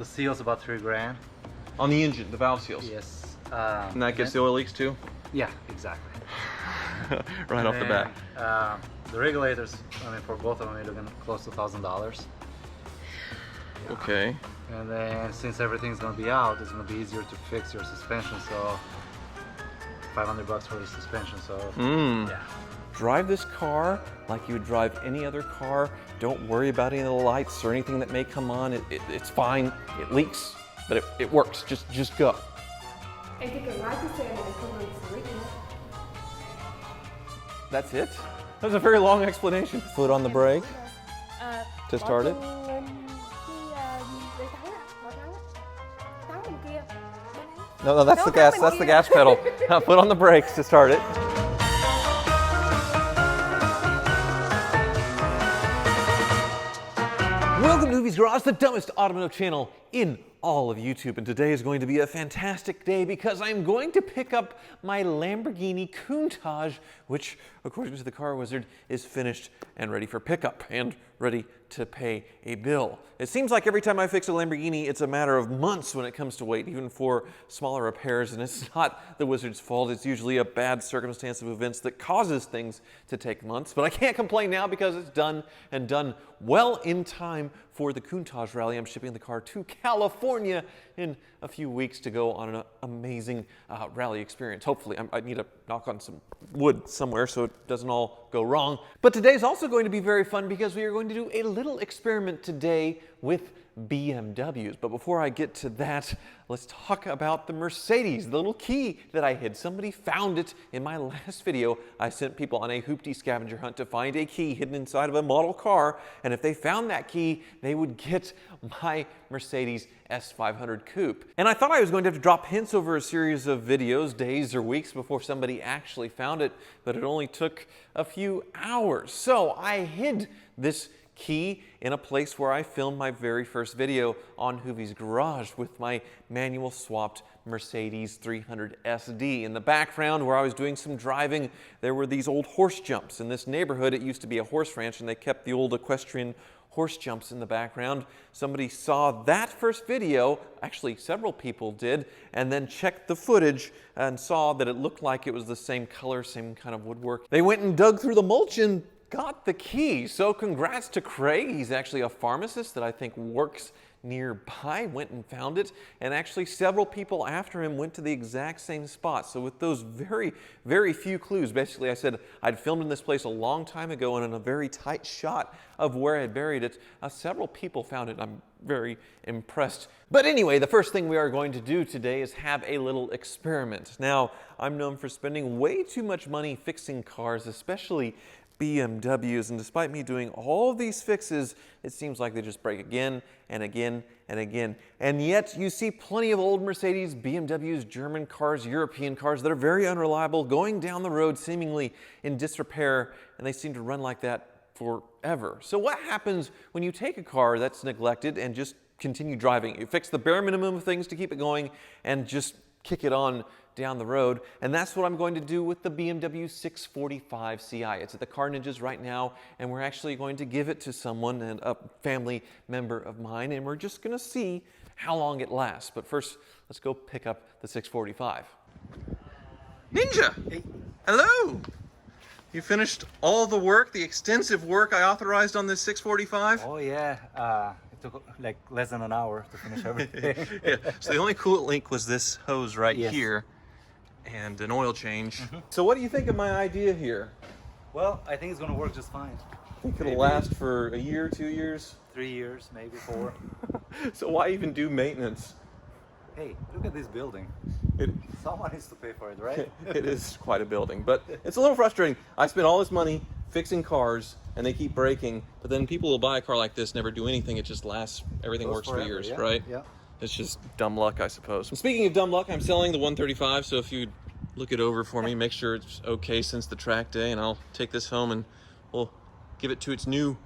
The seal's about $3 grand. On the engine, the valve seals? Yes. And that gets the oil leaks too? Yeah, exactly. Right off the bat. The regulators, I mean, for both of them, you're looking close to $1,000. Okay. And then since everything's gonna be out, it's gonna be easier to fix your suspension. So $500 for the suspension. So yeah. Drive this car like you would drive any other car. Don't worry about any of the lights or anything that may come on. It's fine. It leaks, but it works. Just go. That's it? That was a very long explanation. Foot on the brake to start it. No, that's the gas. That's the gas pedal. Foot on the brakes to start it. Welcome to Movies Garage, the dumbest automotive channel in all of YouTube. And today is going to be a fantastic day because I'm going to pick up my Lamborghini Countach, which, according to the car wizard, is finished and ready for pickup and ready to pay a bill. It seems like every time I fix a Lamborghini, it's a matter of months when it comes to wait, even for smaller repairs. And it's not the wizard's fault. It's usually a bad circumstance of events that causes things to take months. But I can't complain now because it's done and done well in time for the Countach rally. I'm shipping the car to California in a few weeks to go on an amazing rally experience. Hopefully, I need to knock on some wood somewhere so it doesn't all go wrong. But today's also going to be very fun because we are going to do a little experiment today with BMWs. But before I get to that, let's talk about the Mercedes, the little key that I hid. Somebody found it in my last video. I sent people on a hoopty scavenger hunt to find a key hidden inside of a model car, and if they found that key, they would get my Mercedes S500 Coupe. And I thought I was going to have to drop hints over a series of videos, days or weeks before somebody actually found it, but it only took a few hours. So I hid this key in a place where I filmed my very first video on Hoovie's Garage with my manual swapped Mercedes 300 SD. In the background where I was doing some driving, there were these old horse jumps. In this neighborhood, it used to be a horse ranch, and they kept the old equestrian horse jumps in the background. Somebody saw that first video, actually several people did, and then checked the footage and saw that it looked like it was the same color, same kind of woodwork. They went and dug through the mulch and got the key. So congrats to Craig. He's actually a pharmacist that I think works nearby, went and found it, and actually several people after him went to the exact same spot. So with those very, very few clues, basically I said I'd filmed in this place a long time ago, and in a very tight shot of where I buried it, several people found it. I'm very impressed. But anyway, the first thing we are going to do today is have a little experiment. Now, I'm known for spending way too much money fixing cars, especially BMWs, and despite me doing all of these fixes, it seems like they just break again and again and again. And yet you see plenty of old Mercedes, BMWs, German cars, European cars that are very unreliable, going down the road seemingly in disrepair, and they seem to run like that forever. So what happens when you take a car that's neglected and just continue driving? You fix the bare minimum of things to keep it going and just kick it on down the road, and that's what I'm going to do with the BMW 645 Ci. It's at the Car Ninjas right now, and we're actually going to give it to someone, and a family member of mine, and we're just going to see how long it lasts. But first, let's go pick up the 645. Ninja! Hey. Hello! You finished all the work, the extensive work I authorized on this 645? Oh yeah, it took like less than an hour to finish everything. Yeah. So the only coolant leak was this hose right Yes. here, and an oil change. So what do you think of my idea here? Well, I think it's gonna work just fine. I think it'll last for a year, 2 years? 3 years, maybe 4. So why even do maintenance? Hey, look at this building. Someone needs to pay for it, right? It is quite a building, but it's a little frustrating. I spent all this money fixing cars, and they keep breaking, but then people will buy a car like this, never do anything, it just lasts, everything works forever, for years, yeah, right? Yeah. It's just dumb luck, I suppose. And speaking of dumb luck, I'm selling the 135, so if you'd look it over for me, make sure it's okay since the track day, and I'll take this home and we'll give it to its new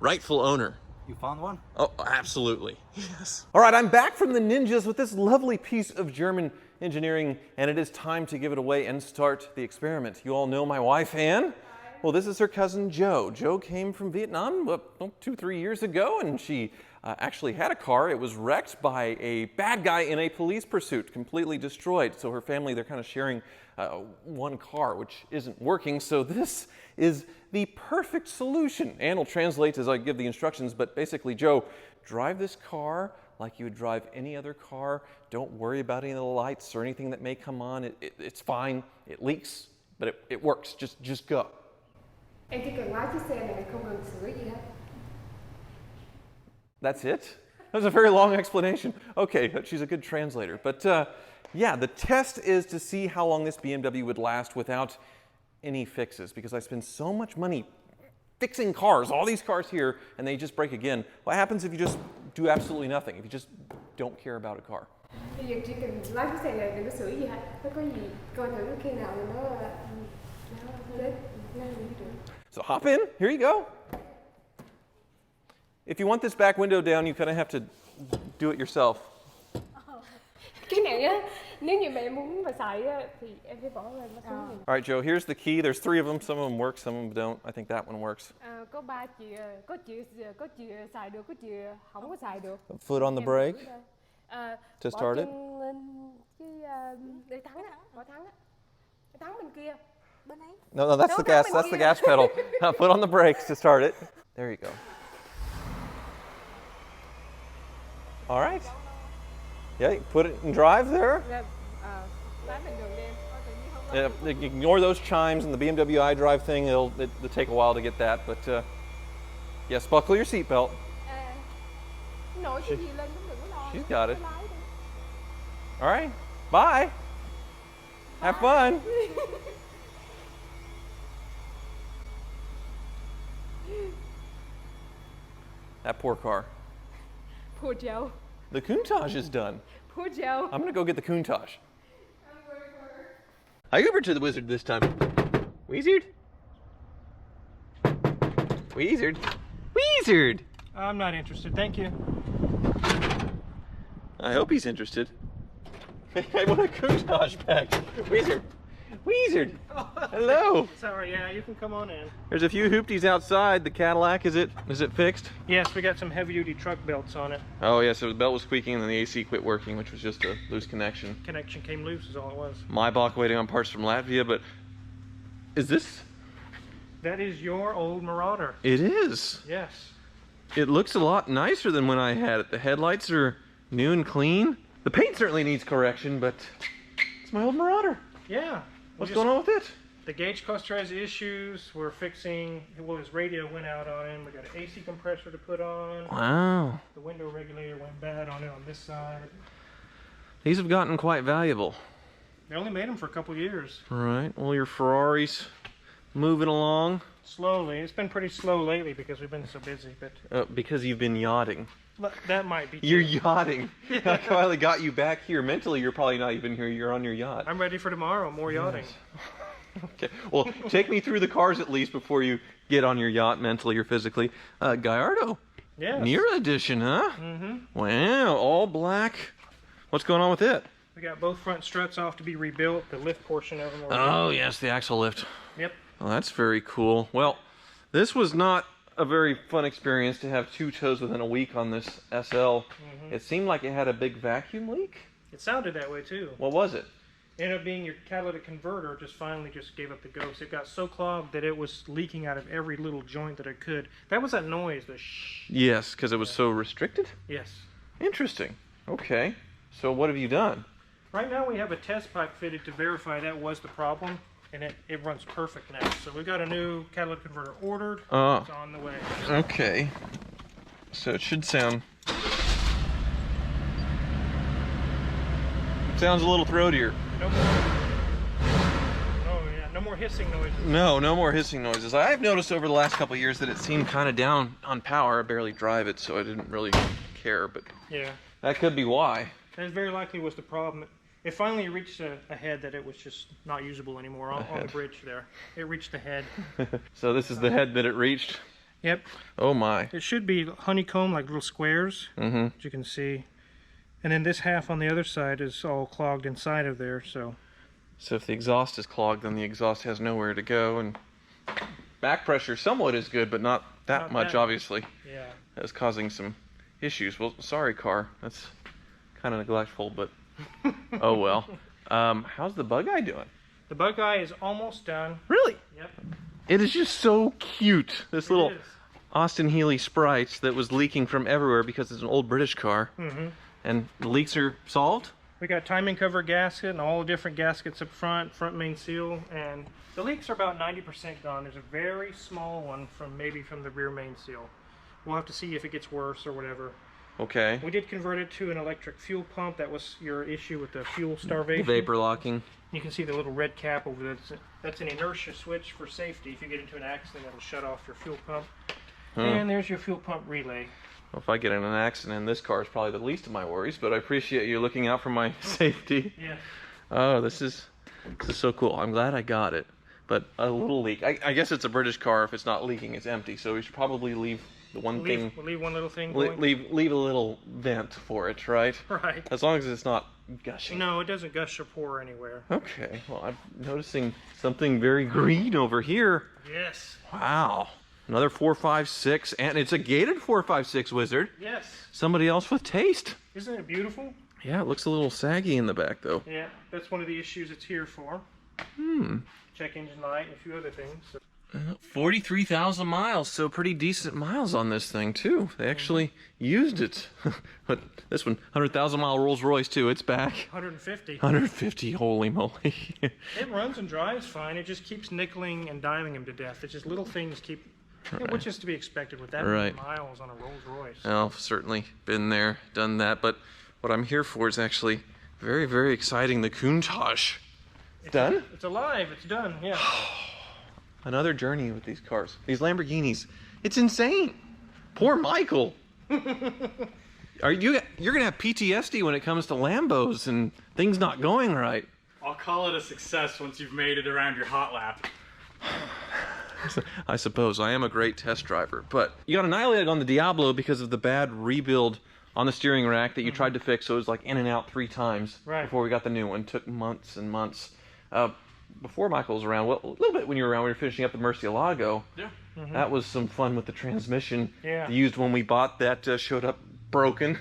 rightful owner. You found one? Oh, absolutely. Yes. All right, I'm back from the Ninjas with this lovely piece of German engineering, and it is time to give it away and start the experiment. You all know my wife, Anne? Well, this is her cousin, Jo. Jo came from Vietnam 2-3 years ago, and she actually had a car. It was wrecked by a bad guy in a police pursuit, completely destroyed. So her family, they're kind of sharing one car, which isn't working. So this is the perfect solution. Ann will translate as I give the instructions, but basically, Joe, drive this car like you would drive any other car. Don't worry about any of the lights or anything that may come on. It's fine. It leaks, but it works. Just go. Em chỉ cần lái chiếc xe này, không cần sửa gì hết. That's it? That was a very long explanation. Okay, she's a good translator. But yeah, the test is to see how long this BMW would last without any fixes, because I spend so much money fixing cars, all these cars here, and they just break again. What happens if you just do absolutely nothing, if you just don't care about a car? Bây giờ chỉ cần lái chiếc xe này, đừng có sửa gì hết. Nó có gì coi thử khi nào nó đến. So hop in, here you go. If you want this back window down, you kind of have to do it yourself. Cái này á, nếu như mẹ muốn mà xài á, thì em phải bỏ lên nó xuống. All right, Joe, here's the key. There's 3 of them. Some of them work, some of them don't. I think that one works. Có 3 chìa, có chìa xài được, có chìa không có xài được. Foot on the brake to start it. Bỏ chân lên để thắng á, bỏ thắng á. Cái thắng bên kia. Bên ấy. No, that's the gas. That's the gas pedal. Foot on the brakes to start it. There you go. All right. Yeah, put it in drive there. Yeah, ignore those chimes and the BMW iDrive thing. It'll take a while to get that, but yes, buckle your seatbelt. She's got it. All right, bye. Have fun. That poor car. Poor Joe. The Countach is done. Poor Joe. I'm gonna go get the Countach. I Ubered to the Wizard this time. Wizard? Wizard? Wizard! I'm not interested, thank you. I hope he's interested. I want a Countach back. Wizard! Wizard! Hello! Sorry, yeah, you can come on in. There's a few hoopties outside. The Cadillac, is it fixed? Yes, we got some heavy-duty truck belts on it. Oh yeah, so the belt was squeaking and then the AC quit working, which was just a loose connection. Connection came loose is all it was. My block waiting on parts from Latvia, but is this? That is your old Marauder. It is. Yes. It looks a lot nicer than when I had it. The headlights are new and clean. The paint certainly needs correction, but it's my old Marauder. Yeah. What's going on with it? The gauge cluster has issues. We're fixing, well, his radio went out on him. We got an AC compressor to put on. Wow. The window regulator went bad on it on this side. These have gotten quite valuable. They only made them for a couple years. Right. Well, your Ferrari's moving along. Slowly. It's been pretty slow lately because we've been so busy, but... because you've been yachting. That might be true. You're yachting. I finally got you back here. Mentally, you're probably not even here. You're on your yacht. I'm ready for tomorrow. More yachting. Yes. Okay. Well, take me through the cars at least before you get on your yacht mentally or physically. Gallardo. Yes. Nero edition, huh? Mm-hmm. Wow. All black. What's going on with it? We got both front struts off to be rebuilt. The lift portion of them. Oh, yes. The axle lift. Yep. Well, that's very cool. Well, this was not a very fun experience to have 2 tows within a week on this SL. Mm-hmm. It seemed like it had a big vacuum leak. It sounded that way too. What was it? Ended up being your catalytic converter finally gave up the ghost. It got so clogged that it was leaking out of every little joint that it could. That was that noise, the shh. Yes, because it was so restricted? Yes. Interesting. Okay. So what have you done? Right now we have a test pipe fitted to verify that was the problem, and it runs perfect now. So we got a new catalytic converter ordered. It's on the way. Okay. So it should sound... Sounds a little throatier. No more. Oh yeah, no more hissing noises. No more hissing noises. I've noticed over the last couple of years that it seemed kind of down on power. I barely drive it, so I didn't really care, but yeah, that could be why. That very likely was the problem. It finally reached a head that it was just not usable anymore on the bridge there. It reached the head. So this is the head that it reached? Yep. Oh my. It should be honeycomb, like little squares, as you can see. And then this half on the other side is all clogged inside of there, so... So if the exhaust is clogged, then the exhaust has nowhere to go, and back pressure somewhat is good, but not that much, obviously. Yeah. That's causing some issues. Well, sorry, car. That's kind of neglectful, but oh well. How's the bug eye doing? The bug eye is almost done. Really? Yep. It is just so cute. This little is. Austin Healey Sprite that was leaking from everywhere because it's an old British car. Mm-hmm. And the leaks are solved? We got timing cover gasket and all the different gaskets up front main seal, and the leaks are about 90% gone. There's a very small one from the rear main seal. We'll have to see if it gets worse or whatever. Okay. We did convert it to an electric fuel pump. That was your issue with the fuel starvation. Vapor locking. You can see the little red cap over there. That's an inertia switch for safety. If you get into an accident, it'll shut off your fuel pump. And there's your fuel pump relay. Well, if I get in an accident, this car is probably the least of my worries, but I appreciate you looking out for my safety. Yeah. Oh, this is so cool. I'm glad I got it. But a little leak. I guess it's a British car. If it's not leaking, it's empty. So we should probably leave the one thing. We'll leave one little thing going. Leave a little vent for it, right? Right. As long as it's not gushing. No, it doesn't gush or pour anywhere. Okay. Well, I'm noticing something very green over here. Yes. Wow. Another 456, and it's a gated 456 Wizard. Yes. Somebody else with taste. Isn't it beautiful? Yeah, it looks a little saggy in the back, though. Yeah, that's one of the issues it's here for. Check engine light and a few other things. So. 43,000 miles, so pretty decent miles on this thing, too. They actually used it. But this one, 100,000 mile Rolls Royce, too. It's back. 150. 150, holy moly. It runs and drives fine. It just keeps nickeling and diming him to death. It's just little things keep... Right. Which is to be expected with that many miles on a Rolls Royce. Well, I've certainly been there, done that, but what I'm here for is actually very, very exciting. The Countach. Done? It's alive. It's done. Yeah. Another journey with these cars. These Lamborghinis. It's insane. Poor Michael. You're gonna have PTSD when it comes to Lambos and things not going right. I'll call it a success once you've made it around your hot lap. I suppose I am a great test driver, but you got annihilated on the Diablo because of the bad rebuild on the steering rack that you tried to fix. So it was like in and out 3 times before we got the new one. Took months and months. Before Michael was around, well, a little bit when you were around, we were finishing up the Murcielago. Yeah. That was some fun with the transmission. Yeah. The used one we bought that showed up broken,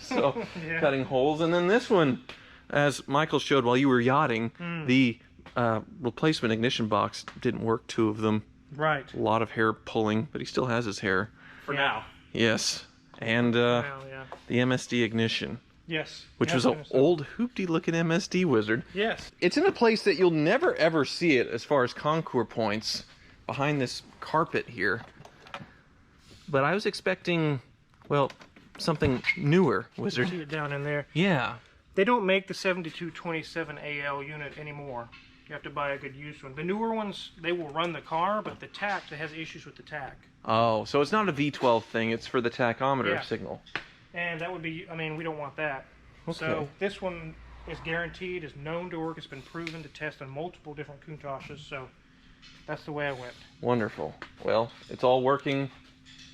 so cutting holes. And then this one, as Michael showed while you were yachting, the replacement ignition box didn't work. 2 of them. Right. A lot of hair pulling, but he still has his hair. For now. Yes. And the MSD ignition. Yes. Which was an old hoopty looking MSD Wizard. Yes. It's in a place that you'll never ever see it as far as concours points, behind this carpet here. But I was expecting, well, something newer, Wizard. See it down in there. Yeah. They don't make the 7227 AL unit anymore. You have to buy a good used one. The newer ones, they will run the car, but the tach, it has issues with the tach. Oh, so it's not a V12 thing, it's for the tachometer signal. And that would be, I mean, we don't want that. Okay. So this one is guaranteed, is known to work, it's been proven to test on multiple different Countaches, so that's the way I went. Wonderful. Well, it's all working.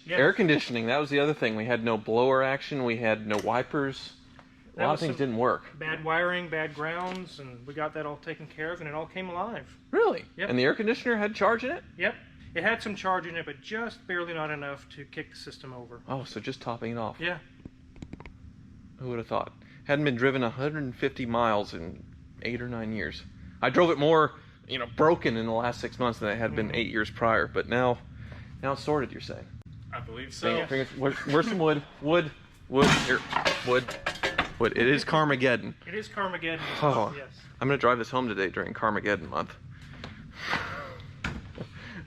Yes. Air conditioning, that was the other thing. We had no blower action, we had no wipers. A lot of things didn't work. Bad wiring, bad grounds, and we got that all taken care of, and it all came alive. Really? Yep. And the air conditioner had charge in it? Yep. It had some charge in it, but just barely not enough to kick the system over. Oh, so just topping it off. Yeah. Who would have thought? Hadn't been driven 150 miles in 8 or 9 years. I drove it more, broken in the last 6 months than it had been 8 years prior. But now it's sorted, you're saying? I believe so. Where's some wood? Wood. Here. Wood. It is Carmageddon. It is Carmageddon. Oh, Yes. I'm going to drive this home today during Carmageddon month.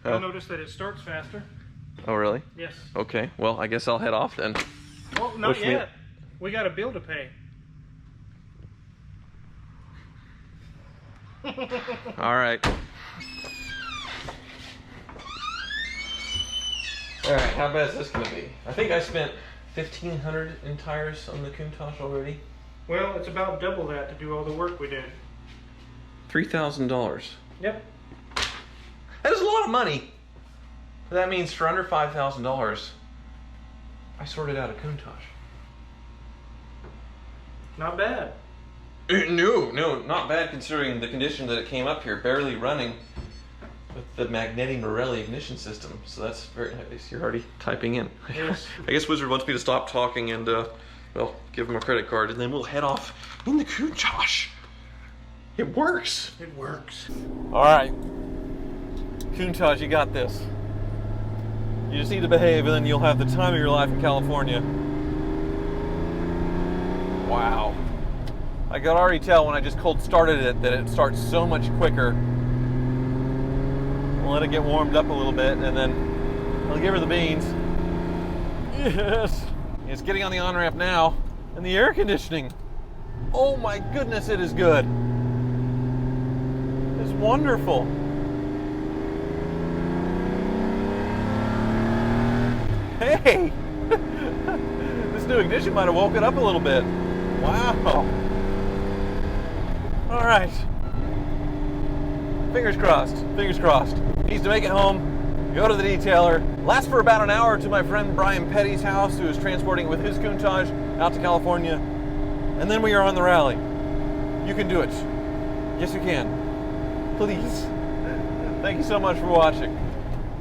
You'll notice that it starts faster. Oh, really? Yes. Okay. Well, I guess I'll head off then. Oh, not yet. We got a bill to pay. All right. All right. How bad is this going to be? I think I spent $1,500 in tires on the Countach already. Well, it's about double that to do all the work we did. $3,000. Yep. That is a lot of money. That means for under $5,000, I sorted out a Countach. Not bad. No, not bad considering the condition that it came up here, barely running. with the Magneti Morelli ignition system. So that's very nice. You're already typing in. Yes. I guess Wizard wants me to stop talking and, well, give him a credit card, and then we'll head off in the Countach. It works. It works. All right, Countach, you got this. You just need to behave, and then you'll have the time of your life in California. Wow. I could already tell when I just cold started it that it starts so much quicker. We'll let it get warmed up a little bit, and then I'll give her the beans. Yes. It's getting on the on-ramp now, and the air conditioning. Oh my goodness, it is good. It's wonderful. Hey! This new ignition might have woken it up a little bit. Wow. All right. Fingers crossed, fingers crossed. Needs to make it home, go to the detailer. Lasts for about an hour to my friend Brian Petty's house, who is transporting it with his Countach out to California. And then we are on the rally. You can do it. Yes, you can. Please. Thank you so much for watching.